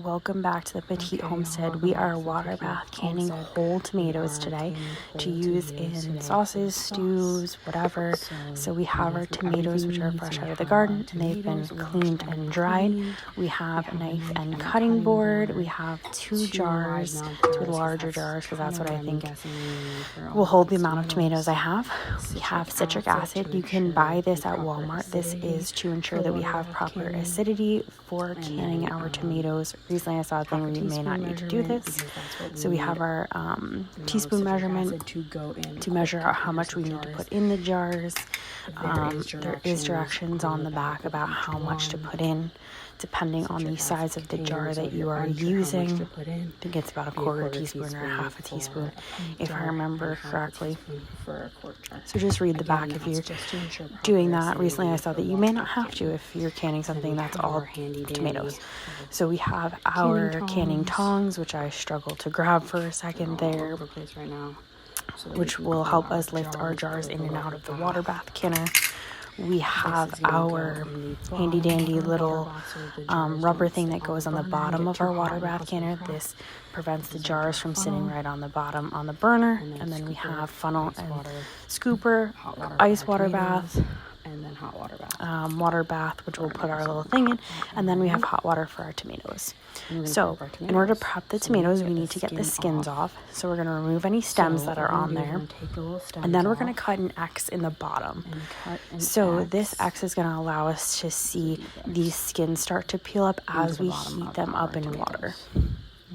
Welcome back to the Petite Homestead. We are water bath canning whole tomatoes today to use in sauces, stews, whatever. So we have our tomatoes, which are fresh out of the garden, and they've been cleaned and dried. We have a knife and cutting board. We have 2 jars, 2 larger jars, because that's what I think will hold the amount of tomatoes I have. We have citric acid. You can buy this at Walmart. This is to ensure that we have proper acidity for canning our tomatoes. Recently I saw a thing where you may not need to do this. So we have our teaspoon measurement to measure out how much we need to put in the jars. There is directions on the back about how much to put in, depending on the size of the jar that you are using. I think it's about a quarter teaspoon or half a teaspoon, if I remember correctly. So just read the back if you're doing that. Recently I saw that you may not have to if you're canning something that's all tomatoes. So we have our canning tongs, which I struggle to grab for a second there, which will help us lift our jars in and out of the water bath canner. We have our handy dandy little rubber thing that goes on the bottom of our water bath canner. This prevents the jars from sitting right on the bottom on the burner. And then we have funnel and scooper, ice water bath, and then hot water bath, which we'll put our little thing in, and then we have hot water for our tomatoes. So in order to prep the tomatoes, we need to get the skins off. So we're going to remove any stems that are on there, and then we're going to cut an X in the bottom. So this X is going to allow us to see these skins start to peel up as we heat them up in water.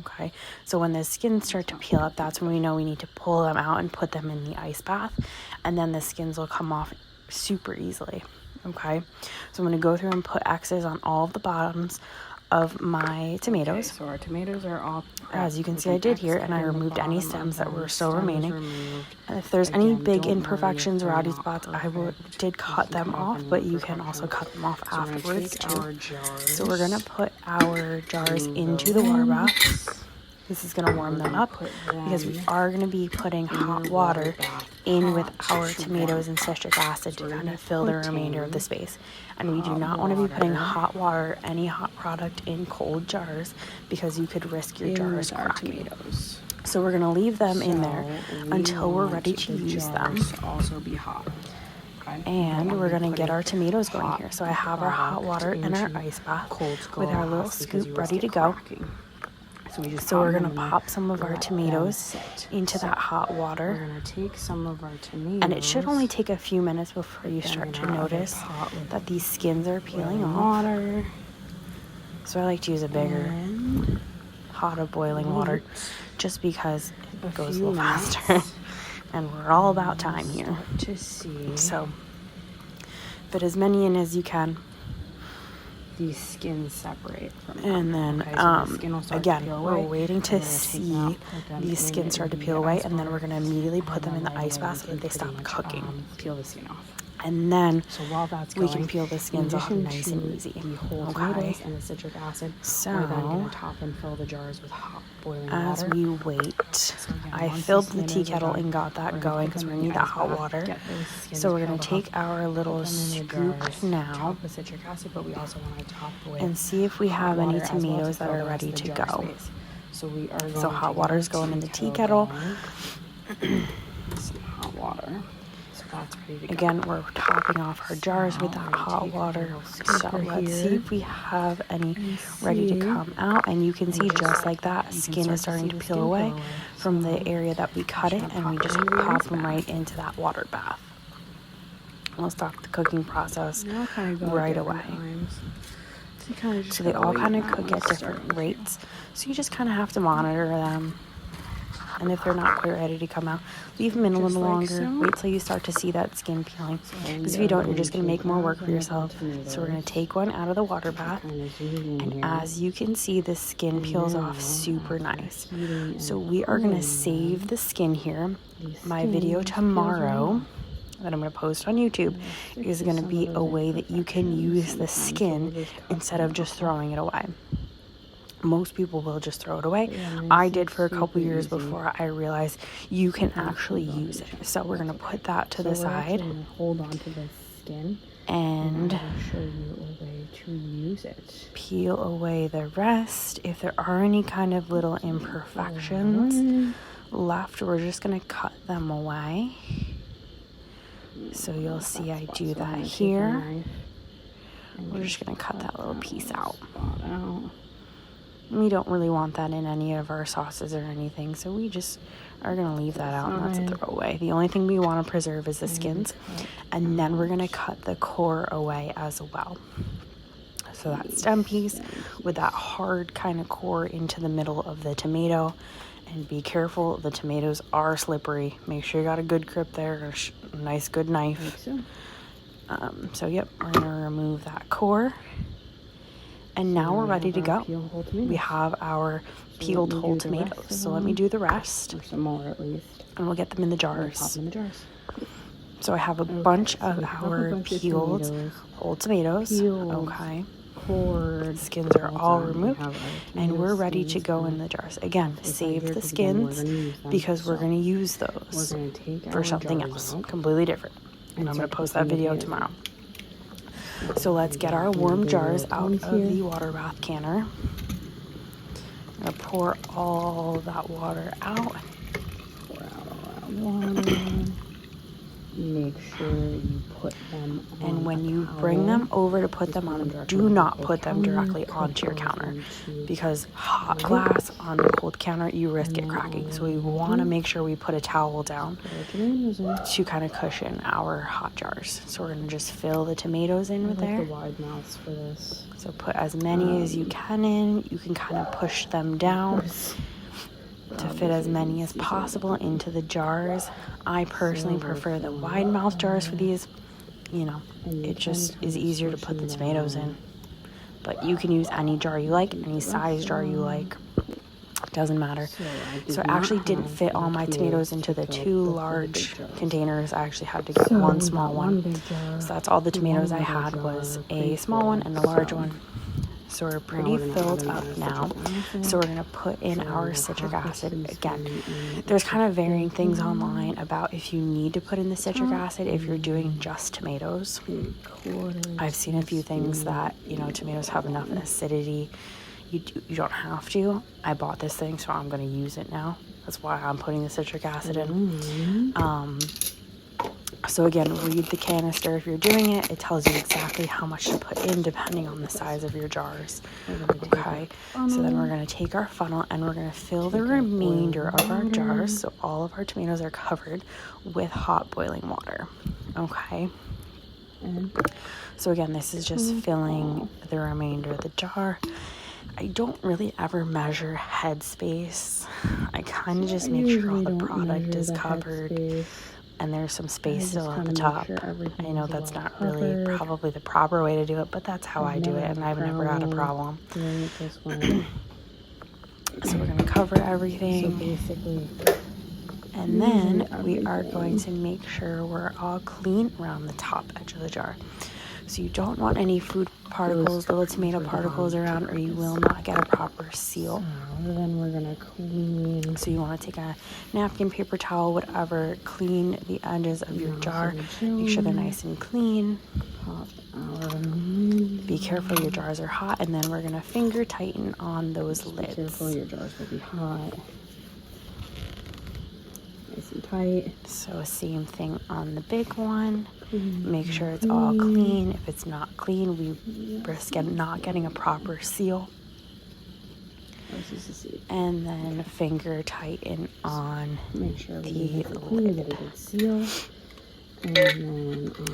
Okay, so when the skins start to peel up, that's when we know we need to pull them out and put them in the ice bath, and then the skins will come off super easily. Okay, so I'm going to go through and put X's on all of the bottoms of my tomatoes. Okay, so our tomatoes are all prepped. As you can see, I did here, and I removed any stems that were still remaining. And if there's any big imperfections or rowdy spots, I did cut them off, but you can also cut them off afterwards too. So we're going to put our jars into the water bath. This is going to warm them up because we are going to be putting hot water in with our tomatoes and citric acid to kind of fill the remainder of the space. And we do not want to be putting hot water, any hot product, in cold jars because you could risk your jars cracking. So we're going to leave them in there until we're ready to use them. Also be hot. And we're going to get our tomatoes going here. So I have our hot water and our ice bath with our little scoop ready to go. So we're going to pop some of our tomatoes into that hot water. We're going to take some of our tomatoes. And it should only take a few minutes before you start to notice that these skins are peeling off. So I like to use a bigger pot of boiling water just because it goes a little faster. And we're all about time here. So put as many in as you can. These skins separate from them. And then again, we're waiting to see these skins start to peel away, and then we're going to immediately put them in the ice bath so that they stop cooking. Peel the skin off. And then while that's we can peel the skins off nice and easy. Okay. And the citric acid. So we're then going to top and fill the jars with hot boiling water. As we wait, I filled the tea kettle and got that going because we need that hot water. So we're going to take our little scoop now with citric acid, but we also want to top and see if we have any tomatoes that are ready to go. So hot water is going in the tea kettle. Some hot water. Again, we're topping off our jars with that hot water. So let's see if we have any ready to come out. And you can see just like that, skin is starting to peel away from the area that we cut it, and we just pop them right into that water bath. We'll start the cooking process right away. So they all kind of cook at different rates. So you just kind of have to monitor them. And if they're not quite ready to come out, leave them in a little longer. Wait till you start to see that skin peeling. Because if you don't, you're just going to make more work for yourself. So we're going to take one out of the water bath. And as you can see, the skin peels off super nice. So we are going to save the skin here. My video tomorrow that I'm going to post on YouTube is going to be a way that you can use the skin instead of just throwing it away. Most people will just throw it away. I did for a couple years before I realized you can actually use it. So we're going to put that to the side. Hold on to the skin. and I'll show you a way to use it. peel away the rest. If there are any kind of little imperfections left, we're just going to cut them away. So you'll see I do that here. We're just going to cut that little piece out. We don't really want that in any of our sauces or anything, so we just are going to leave that out, and that's a throwaway. The only thing we want to preserve is the skins, and then we're going to cut the core away as well. So that stem piece with that hard kind of core into the middle of the tomato. And be careful, the tomatoes are slippery. Make sure you got a good grip there, a nice good knife. So yep, we're going to remove that core. And now we're ready to go. We have our peeled whole tomatoes. So let me do the rest. Or some more at least. And we'll get them in the jars. Pop them in the jars. So I have a bunch of our peeled whole tomatoes. Okay. Core. Skins are all removed. And we're ready to go in the jars. Again, save the skins because we're going to use those for something else completely different. And I'm going to post that video tomorrow. So let's get our warm jars out of the water bath canner. I'm going to pour all that water out. Pour out all that water. Make sure you put them on. And when you bring them over to put them on, do not put them directly onto your counter, because hot glass on a cold counter, you risk it cracking. So we want to make sure we put a towel down to kind of cushion our hot jars. So we're going to just fill the tomatoes in with there. The wide mouths for this. So put as many as you can in. You can kind of push them down to fit as many as possible into the jars. I personally prefer the wide mouth jars for these. You know, it just is easier to put the tomatoes in. But you can use any jar you like, any size jar you like. Doesn't matter. So I actually didn't fit all my tomatoes into the 2 large containers. I actually had to get one small one. So that's all the tomatoes I had, was a small one and a large one. So we're pretty filled up now. So we're going to put in our citric acid. Again, there's kind of varying things online about if you need to put in the citric acid if you're doing just tomatoes. I've seen a few things that, you know, tomatoes have enough acidity. You don't have to. I bought this thing, so I'm going to use it now. That's why I'm putting the citric acid in. So again, read the canister if you're doing it. It tells you exactly how much to put in depending on the size of your jars. Okay, so then we're going to take our funnel and we're going to fill the remainder of our jars, so all of our tomatoes are covered, with hot boiling water. Okay. So again, this is just filling the remainder of the jar. I don't really ever measure head space. I kind of just make sure all the product is covered. And there's some space still at the top. I know that's not really probably the proper way to do it, but that's how I do it, and I've never had a problem. So we're going to cover everything. And then we are going to make sure we're all clean around the top edge of the jar. So you don't want any food particles, little tomato particles around, or you will not get a proper seal. So then we're going to clean. So you want to take a napkin, paper towel, whatever, clean the edges of your jar. Make sure they're nice and clean. Be careful, your jars are hot, and then we're going to finger tighten on those lids. Be careful, your jars will be hot. Nice and tight. So same thing on the big one. Make sure it's all clean. If it's not clean, we risk not getting a proper seal. And then finger tighten on make sure the lid. Get a good seal.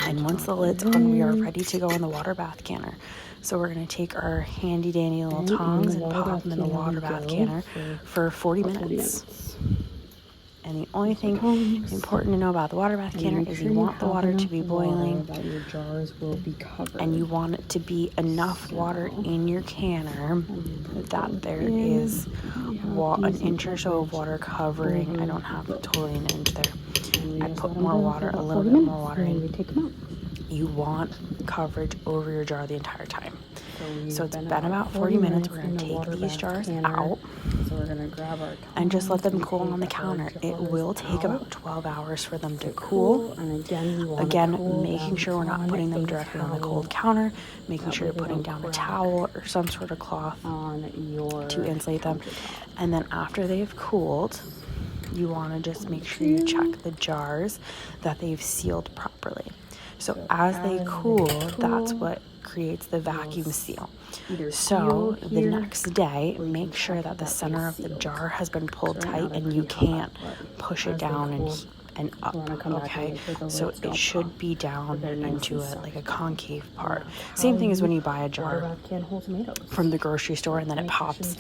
And once the lid's on, we are ready to go in the water bath canner. So we're going to take our handy dandy little tongs and pop them in the water bath canner for 40 minutes. And the only thing important to know about the water bath canner is you want the water to be boiling, your jars will be covered. and you want it to be enough water in your canner that there is an inch or so of water covering. I don't have totally an inch there. I put more water, a little bit more water in. You want coverage over your jar the entire time. So it's been about 40 minutes. We're going to take these jars out. So we're gonna grab our and just let them tongs cool and on the take our counter. It jars will take out about 12 hours for them to to cool. And again, we want to Again, cool making them sure we're not putting them a directly on the cold towel. counter, making That sure way you're they putting don't down a crack towel or some sort of cloth on your to insulate them. countertop. And then after they've cooled, you want to just make sure you check the jars that they've sealed properly. So as they cool, that's what creates the vacuum seal. So the next day, make sure that the center of the jar has been pulled tight and you can't push it down and up, okay? So it should be down into like a concave part. Same thing as when you buy a jar from the grocery store and then it pops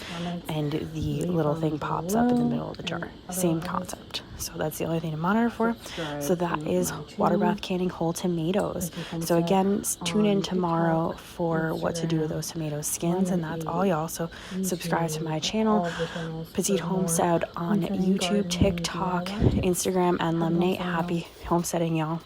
and the little thing pops up in the middle of the jar. Same concept. So that's the only thing to monitor for. So that is water bath canning whole tomatoes. So again, tune in tomorrow for what to do with those tomato skins, and that's all, y'all. So subscribe to my channel, Petite Homestead, on YouTube, TikTok, Instagram, and Lemonade. Happy homesteading, y'all.